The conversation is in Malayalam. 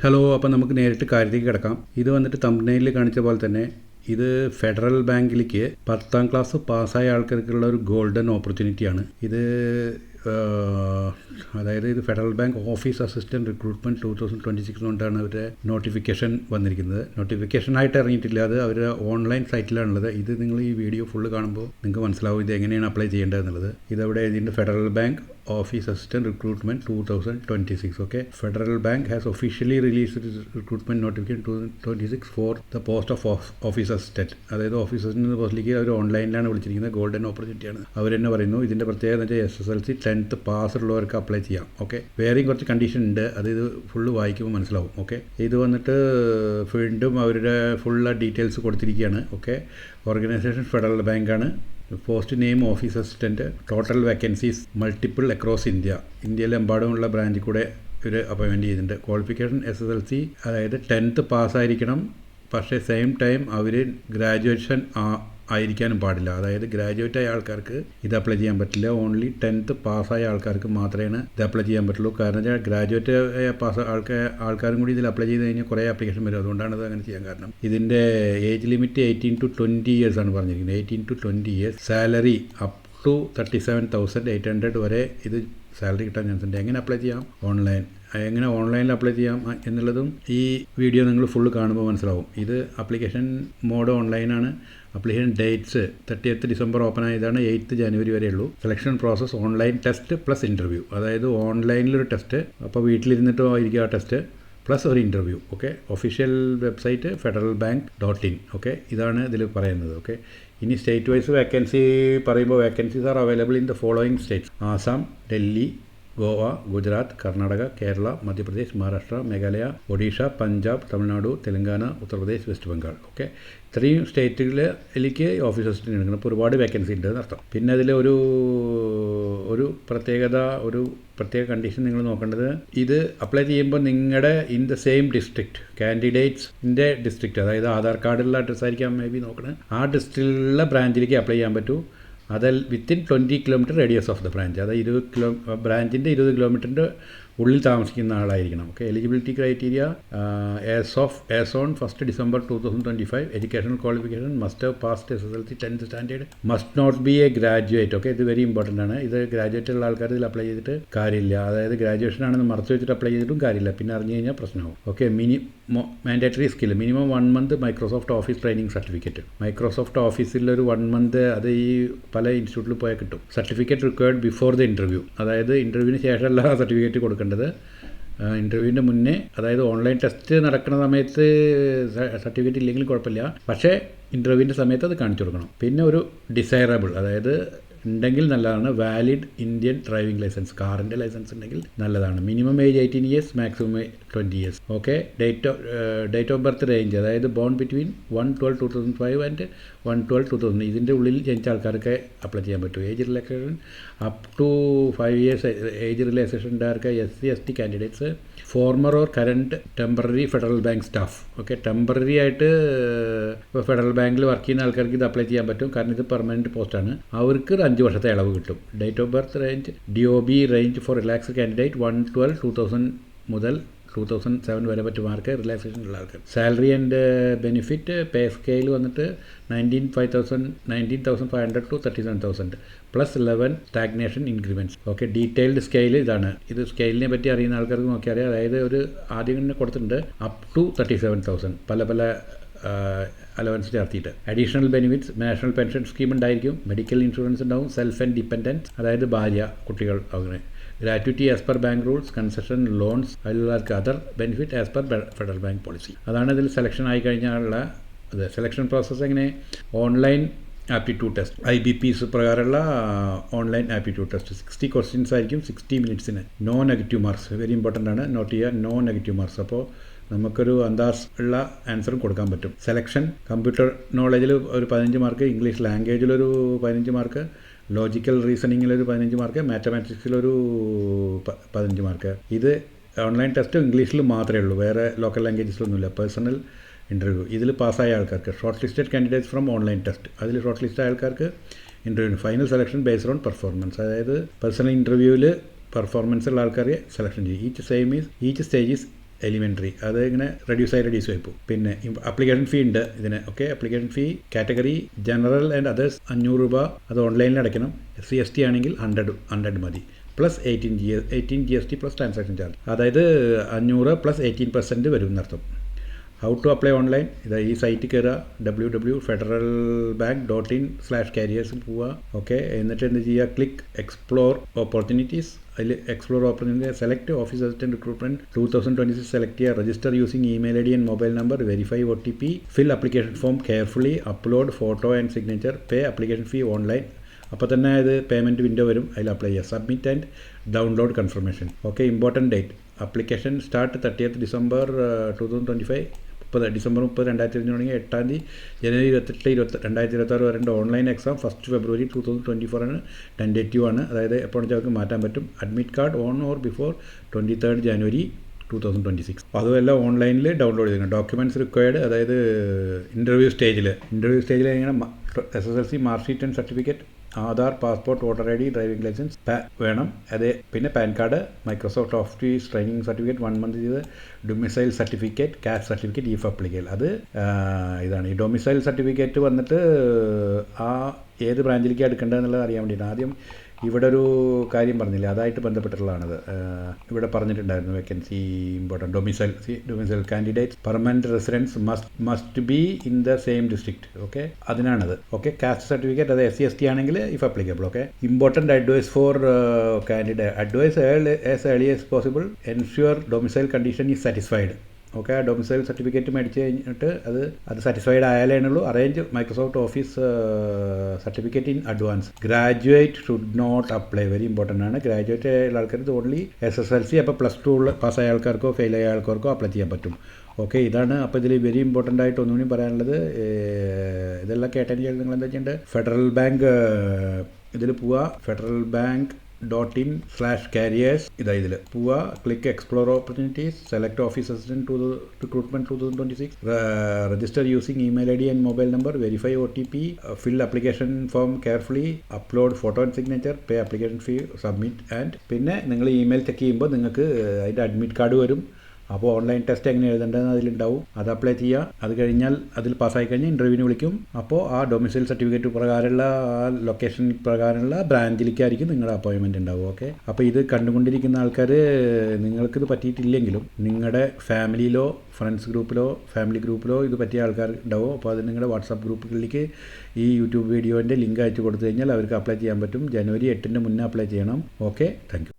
ഹലോ, അപ്പോൾ നമുക്ക് നേരിട്ട് കാര്യത്തിലേക്ക് കിടക്കാം. ഇത് വന്നിട്ട് തംബ്നെയിലിൽ കാണിച്ച പോലെ തന്നെ ഇത് ഫെഡറൽ ബാങ്കിലേക്ക് 10ാം ക്ലാസ് പാസ്സായ ആൾക്കാർക്കുള്ള ഒരു ഗോൾഡൻ ഓപ്പർച്യൂണിറ്റിയാണ്. അതായത് ഇത് federal bank office assistant recruitment 2026 കൊണ്ടാണ് അവരുടെ നോട്ടിഫിക്കേഷൻ വന്നിരിക്കുന്നത്. നോട്ടിഫിക്കേഷനായിട്ട് ഇറങ്ങിയിട്ടില്ല, അത് അവരുടെ ഓൺലൈൻ സൈറ്റിലാണുള്ളത്. ഇത് നിങ്ങൾ ഈ വീഡിയോ ഫുള്ള് കാണുമ്പോൾ നിങ്ങൾക്ക് മനസ്സിലാവും ഇത് എങ്ങനെയാണ് അപ്ലൈ ചെയ്യേണ്ടതെന്നുള്ളത്. ഇതവിടെ ഇതിൻ്റെ federal bank Office Assistant Recruitment 2026. Okay, Federal Bank has officially released its recruitment notification 2026 for the post of Office Assistant. അതായത് ഓഫീസ് അസിസ്റ്റന്റ് പോസ്റ്റിലേക്ക് അവർ ഓൺലൈനിലാണ് വിളിച്ചിരിക്കുന്നത്. ഗോൾഡൻ ഓപ്പർച്യൂണിറ്റിയാണ് അവർ തന്നെ പറയുന്നു. ഇതിൻ്റെ പ്രത്യേകത എന്ന് വെച്ചാൽ SSLC 10th പാസ് ഉള്ളവർക്ക് അപ്ലൈ ചെയ്യാം. ഓക്കെ, വേറെയും കുറച്ച് കണ്ടീഷൻ ഉണ്ട്, അത് ഇത് ഫുള്ള് വായിക്കുമ്പോൾ മനസ്സിലാവും. ഓക്കെ, ഇത് വന്നിട്ട് വീണ്ടും അവരുടെ ഫുള്ള് ഡീറ്റെയിൽസ് കൊടുത്തിരിക്കുകയാണ്. ഓക്കെ, ഓർഗനൈസേഷൻ ഫെഡറൽ ബാങ്കാണ്. Post name office assistant. Total vacancies multiple across ഇന്ത്യയിലെമ്പാടുമുള്ള ബ്രാഞ്ചിൽ കൂടെ ഇവർ അപ്പോയിൻമെൻറ്റ് ചെയ്തിട്ടുണ്ട്. ക്വാളിഫിക്കേഷൻ SSLC, അതായത് 10th പാസ്സായിരിക്കണം. പക്ഷേ സെയിം ടൈം അവർ ഗ്രാജുവേഷൻ ആയിരിക്കാനും പാടില്ല. അതായത് ഗ്രാജുവേറ്റ് ആയ ആൾക്കാർക്ക് ഇത് അപ്ലൈ ചെയ്യാൻ പറ്റില്ല. ഓൺലി 10th പാസ്സായ ആൾക്കാർക്ക് മാത്രമേ ഇത് അപ്ലൈ ചെയ്യാൻ പറ്റുള്ളൂ. കാരണം വെച്ചാൽ ഗ്രാജുവേറ്റ് ആൾക്കാരും കൂടി ഇതിൽ അപ്ലൈ ചെയ്ത് കഴിഞ്ഞാൽ കുറേ ആപ്ലിക്കേഷൻ വരും. അതുകൊണ്ടാണ് ഇത് അങ്ങനെ ചെയ്യാൻ കാരണം. ഇതിൻ്റെ ഏജ് ലിമിറ്റ് 18 to 20 years ആണ് പറഞ്ഞിരിക്കുന്നത്. 18 to 20 years. Salary up to 37,800 വരെ ഇത് സാലറി കിട്ടാൻ ചാൻസ് ഉണ്ട്. എങ്ങനെ അപ്ലൈ ചെയ്യാം? എങ്ങനെ ഓൺലൈനിൽ അപ്ലൈ ചെയ്യാം എന്നുള്ളതും ഈ വീഡിയോ നിങ്ങൾ ഫുള്ള് കാണുമ്പോൾ മനസ്സിലാവും. ഇത് ആപ്ലിക്കേഷൻ മോഡ് ഓൺലൈനാണ്. Application dates 30th December open ആയതാണ്. 8th January വരെ ഉള്ളൂ. Selection process online test plus interview. അതായത് ഓൺലൈനിലൊരു ടെസ്റ്റ്, അപ്പോൾ വീട്ടിലിരുന്നിട്ട് ആയിരിക്കും ആ ടെസ്റ്റ്, പ്ലസ് ഒരു interview. Okay, official website federalbank.in. Okay, ഇതാണ് ഇതിൽ പറയുന്നത്. ഓക്കെ, ഇനി സ്റ്റേറ്റ് വൈസ് വേക്കൻസി പറയുമ്പോൾ vacancies are available in the following states: Assam, Delhi, Goa, Gujarat, Karnataka, Kerala, Madhya Pradesh, Maharashtra, Meghalaya, Odisha, Punjab, Tamil Nadu, Telangana, Uttar Pradesh, west Bengal. Okay, ഇത്രയും സ്റ്റേറ്റുകളിലേക്ക് ഓഫീസ് അസിസ്റ്റൻ്റ് എടുക്കണം. ഇപ്പോൾ ഒരുപാട് വേക്കൻസി ഉണ്ട് എന്നർത്ഥം. പിന്നെ അതിൽ ഒരു പ്രത്യേക കണ്ടീഷൻ നിങ്ങൾ നോക്കേണ്ടത്, ഇത് അപ്ലൈ ചെയ്യുമ്പോൾ നിങ്ങളുടെ ഇൻ ദ സെയിം ഡിസ്ട്രിക്റ്റ് കാൻഡിഡേറ്റ്സിൻ്റെ ഡിസ്ട്രിക്റ്റ്, അതായത് ആധാർ കാർഡിലുള്ള അഡ്രസ്സ് ആയിരിക്കാം മേ ബി നോക്കണത്, ആ ഡിസ്ട്രിക്റ്റിലുള്ള ബ്രാഞ്ചിലേക്ക് അപ്ലൈ ചെയ്യാൻ പറ്റൂ. അതിൽ within 20 kilometer radius of the branch, അതായത് ബ്രാഞ്ചിൻ്റെ 20 kilometer ഉള്ളിൽ താമസിക്കുന്ന ആളായിരിക്കണം. Okay, eligibility criteria as on 1st December 2025. Educational qualification must have passed SSLC 10th standard. Must not be a graduate. Okay, ഇത് വെരി ഇമ്പോർട്ടൻ്റ് ആണ്. ഇത് ഗ്രാജുവേറ്റ് ഉള്ള ആൾക്കാർ ഇതിൽ അപ്ലൈ ചെയ്തിട്ട് കാര്യമില്ല. അതായത് ഗ്രാജുവേഷൻ ആണെന്ന് മറച്ചു വെച്ചിട്ട് അപ്ലൈ ചെയ്തിട്ടും കാര്യമില്ല, പിന്നെ അറിഞ്ഞു കഴിഞ്ഞാൽ പ്രശ്നമാവും. Okay, mandatory skill minimum 1 month Microsoft Office training certificate. Microsoft ഓഫീസിലൊരു 1 month, അത് ഈ പല ഇൻസ്റ്റിറ്റ്യൂട്ടിൽ പോയാൽ കിട്ടും. Certificate required before the interview, അതായത് ഇൻ്റർവ്യൂവിന് ശേഷമല്ല സർട്ടിഫിക്കറ്റ് കൊടുക്കേണ്ടത്. ഇൻ്റർവ്യൂവിൻ്റെ മുന്നേ, അതായത് ഓൺലൈൻ ടെസ്റ്റ് നടക്കുന്ന സമയത്ത് സർട്ടിഫിക്കറ്റ് ഇല്ലെങ്കിൽ കുഴപ്പമില്ല, പക്ഷേ ഇൻ്റർവ്യൂവിൻ്റെ സമയത്ത് അത് കാണിച്ചു കൊടുക്കണം. പിന്നെ ഒരു ഡിസൈറബിൾ, അതായത് ഉണ്ടെങ്കിൽ നല്ലതാണ്, വാലിഡ് ഇന്ത്യൻ ഡ്രൈവിംഗ് ലൈസൻസ്, കാറിൻ്റെ ലൈസൻസ് ഉണ്ടെങ്കിൽ നല്ലതാണ്. Minimum age 18 years, maximum 20 years. Okay, date of birth range, അതായത് ബോൺ ബിറ്റ്വീൻ 1/12/2005 ആൻഡ് 1/12/2000. ഇതിൻ്റെ ഉള്ളിൽ ജനിച്ച ആൾക്കാർക്ക് അപ്ലൈ ചെയ്യാൻ പറ്റും. Age relaxation up to 5 years age relaxation ഉണ്ടായിരിക്കുക. SC/ST candidates, former or current temporary Federal Bank staff. Okay, temporary ആയിട്ട് ഇപ്പോൾ ഫെഡറൽ ബാങ്കിൽ വർക്ക് ചെയ്യുന്ന ആൾക്കാർക്ക് ഇത് അപ്ലൈ ചെയ്യാൻ പറ്റും, കാരണം ഇത് പെർമനൻറ്റ് പോസ്റ്റാണ്. അവർക്ക് 5 വർഷത്തെ ഇളവ് കിട്ടും. Date of birth range DOB range for relax candidate 1/12/2000 മുതൽ 2007 വരെ പറ്റും മാർക്ക് റിലാക്സേഷൻ ഉള്ള ആൾക്കാർ. Salary and benefit pay scale വന്നിട്ട് 19,500 to 37,000 plus 11 stagnation increments. Okay, detailed scale ഇതാണ്. ഇത് സ്കെയിലിനെ പറ്റി അറിയുന്ന ആൾക്കാർക്ക് നോക്കിയാൽ അറിയാം. അതായത് ഒരു ആദ്യം തന്നെ കൊടുത്തിട്ടുണ്ട് അപ് ടു 37,000 പല അലവൻസ് ചേർത്തിയിട്ട്. Additional benefits, national pension scheme ഉണ്ടായിരിക്കും, മെഡിക്കൽ ഇൻഷുറൻസ് ഉണ്ടാവും, സെൽഫ് ആൻഡ് ഡിപ്പെൻഡൻസ്, അതായത് ഭാര്യ, കുട്ടികൾ, അങ്ങനെ. Gratuity as per bank rules, concession loans, അതിലുള്ളവർക്ക് other benefit as per Federal Bank policy. അതാണ് ഇതിൽ സെലക്ഷൻ ആയി കഴിഞ്ഞാലുള്ള ഇത്. സെലക്ഷൻ പ്രോസസ്സ് എങ്ങനെ? ഓൺലൈൻ ആപ്റ്റിറ്റ്യൂഡ് ടെസ്റ്റ്, IBPS പ്രകാരമുള്ള ഓൺലൈൻ ആപ്റ്റിറ്റ്യൂഡ് ടെസ്റ്റ്. 60 questions ആയിരിക്കും, 60 minutes. No negative marks, very important ആണ്, നോട്ട് ചെയ്യുക. No negative marks. അപ്പോൾ നമുക്കൊരു അന്താസ് ഉള്ള ആൻസറും കൊടുക്കാൻ പറ്റും. സെലക്ഷൻ കമ്പ്യൂട്ടർ നോളജിൽ ഒരു 15 മാർക്ക്, ഇംഗ്ലീഷ് ലാംഗ്വേജിലൊരു 15 മാർക്ക്, ലോജിക്കൽ റീസണിങ്ങിലൊരു 15 മാർക്ക്, മാത്തമാറ്റിക്സിലൊരു 15 മാർക്ക്. ഇത് ഓൺലൈൻ ടെസ്റ്റ് ഇംഗ്ലീഷിൽ മാത്രമേ ഉള്ളൂ, വേറെ ലോക്കൽ ലാംഗ്വേജസിലൊന്നുമില്ല. പേഴ്സണൽ ഇൻ്റർവ്യൂ ഇതിൽ പാസ്സായ ആൾക്കാർക്ക്. Short listed candidates from online test, അതിൽ ഷോർട്ട് ലിസ്റ്റ് ആയ ആൾക്കാർക്ക് ഇൻ്റർവ്യൂവിന്. Final selection based on performance, അതായത് പേഴ്സണൽ ഇൻ്റർവ്യൂവിൽ പെർഫോമൻസ് ഉള്ള ആൾക്കാരെ സെലക്ഷൻ ചെയ്യും. ഈച്ച് സ്റ്റേജ് ഈസ് എലിമെൻ്ററി, അത് ഇങ്ങനെ റെഡ്യൂസ് ആയി പോകും. പിന്നെ അപ്ലിക്കേഷൻ ഫീ ഉണ്ട് ഇതിന്. Okay, application fee category general and others 500 രൂപ, അത് ഓൺലൈനിൽ അടയ്ക്കണം. SC/ST ആണെങ്കിൽ 100 മതി. Plus 18 GST plus transaction charge, അതായത് 500 പ്ലസ് 18% വരും എന്നർത്ഥം. ഹൗ ടു അപ്ലൈ ഓൺലൈൻ, ഇതാ ഈ സൈറ്റിൽ കയറുക, www.federalbank.in/careers പോവുക. ഓക്കെ, എന്നിട്ട് എന്ത് ചെയ്യുക, ക്ലിക്ക് എക്സ്പ്ലോർ ഓപ്പർച്യൂണിറ്റീസ്. അതിൽ explore opportunity select office assistant recruitment 2026 select ചെയ്യുക. Register using email ID and mobile number, verify OTP, fill application form carefully, upload photo and signature, pay application fee online. അപ്പോൾ തന്നെ ഇത് പേയ്മെൻറ്റ് വിൻഡോ വരും, അതിൽ അപ്ലൈ ചെയ്യുക. Submit and download confirmation. Okay, important date, application start 30th December 2025, December 30, 2025 തുടങ്ങി 8th January 28, 2026 വരെ ഓൺലൈൻ എക്സാം 1st February 2024 ആണ്. ടെൻറ്റേറ്റീവ് ആണ്, അതായത് എപ്പോൾ വെച്ചാൽ മാറ്റാൻ പറ്റും. Admit card on or before 23rd January 2026. അതുമെല്ലാം ഓൺലൈനിൽ ഡൗൺലോഡ് ചെയ്യണം. ഡോക്യുമെൻറ്റ്സ് റിക്വയർഡ്, അതായത് ഇൻ്റർവ്യൂ സ്റ്റേജിൽ ഇങ്ങനെ SSLC mark sheet and certificate, Aadhaar, passport, voter ID, driving licence വേണം. പിന്നെ PAN card, Microsoft Office training certificate 1 month ചെയ്ത്, domicile certificate, caste certificate, if applicable. അത് ഇതാണ്. ഈ ഡൊമിസൈൽ സർട്ടിഫിക്കറ്റ് വന്നിട്ട് ഏത് ബ്രാഞ്ചിലേക്ക് എടുക്കേണ്ടതെന്നുള്ളത് അറിയാൻ വേണ്ടിയിട്ടാണ്. ആദ്യം ഇവിടെ ഒരു കാര്യം പറഞ്ഞില്ലേ, അതായിട്ട് ബന്ധപ്പെട്ടിട്ടുള്ളതാണത്. ഇവിടെ പറഞ്ഞിട്ടുണ്ടായിരുന്നു vacancy important. Domicile candidates permanent residence must be in the same district. Okay, അതിനാണത്. ഓക്കെ, കാസ്റ്റ് സർട്ടിഫിക്കറ്റ്, അത് SC/ST ആണെങ്കിൽ if applicable. Okay, important advice for candidate, advice as early as possible, ensure domicile condition is satisfied. Okay, ആ ഡൊമിസൈൽ സർട്ടിഫിക്കറ്റ് മേടിച്ച് കഴിഞ്ഞിട്ട് അത് സാറ്റിസ്ഫൈഡ് ആയാലേ ഉള്ളൂ. Arrange Microsoft Office certificate in advance. Graduate should not apply, very important ആണ്. ഗ്രാജുവേറ്റ് ആയുള്ള ആൾക്കാർക്ക് ഓൺലി SSLC, അപ്പോൾ +2 പാസ്സായ ആൾക്കാർക്കോ ഫെയിലായ ആൾക്കാർക്കോ അപ്ലൈ ചെയ്യാൻ പറ്റും. ഓക്കെ, ഇതാണ്. അപ്പോൾ ഇതിൽ വെരി ഇമ്പോർട്ടൻ്റ് ആയിട്ട് ഒന്നുകൂടി പറയാനുള്ളത്, ഇതെല്ലാം കേട്ടതിന് ശേഷം നിങ്ങൾ എന്താ ചെയ്യേണ്ടത്, ഫെഡറൽ ബാങ്ക് ഇതിൽ പോവുക, federalbank.in/careers, ഇതിൽ പോവുക, click explore opportunities, select office assistant recruitment 2026, register using email ID and mobile number, verify OTP, fill application form carefully, upload photo and signature, pay application fee, submit and. പിന്നെ നിങ്ങൾ ഇമെയിൽ ചെക്ക് ചെയ്യുമ്പോൾ നിങ്ങൾക്ക് അതിൻ്റെ അഡ്മിറ്റ് കാർഡ് വരും. അപ്പോൾ ഓൺലൈൻ ടെസ്റ്റ് എങ്ങനെ എഴുതേണ്ടതെന്ന് അതിലുണ്ടാവും, അത് അപ്ലൈ ചെയ്യുക. അത് കഴിഞ്ഞാൽ അതിൽ പാസ്സായി കഴിഞ്ഞാൽ ഇൻ്റർവ്യൂവിന് വിളിക്കും. അപ്പോൾ ആ ഡൊമിസൈൽ സർട്ടിഫിക്കറ്റ് പ്രകാരമുള്ള ആ ലൊക്കേഷൻ പ്രകാരമുള്ള ബ്രാഞ്ചിലേക്കായിരിക്കും നിങ്ങളുടെ അപ്പോയിൻമെൻറ്റ് ഉണ്ടാവും. ഓക്കെ, അപ്പോൾ ഇത് കണ്ടുകൊണ്ടിരിക്കുന്ന ആൾക്കാർ നിങ്ങൾക്കിത് പറ്റിയിട്ടില്ലെങ്കിലും നിങ്ങളുടെ ഫാമിലിയിലോ ഫ്രണ്ട്സ് ഗ്രൂപ്പിലോ ഫാമിലി ഗ്രൂപ്പിലോ ഇത് പറ്റിയ ആൾക്കാർ ഉണ്ടാവും. അപ്പോൾ അത് നിങ്ങളുടെ വാട്സാപ്പ് ഗ്രൂപ്പുകളിലേക്ക് ഈ യൂട്യൂബ് വീഡിയോൻ്റെ ലിങ്ക് അയച്ചു കൊടുത്തു കഴിഞ്ഞാൽ അവർക്ക് അപ്ലൈ ചെയ്യാൻ പറ്റും. January 8 മുന്നേ അപ്ലൈ ചെയ്യണം. Okay, thank you.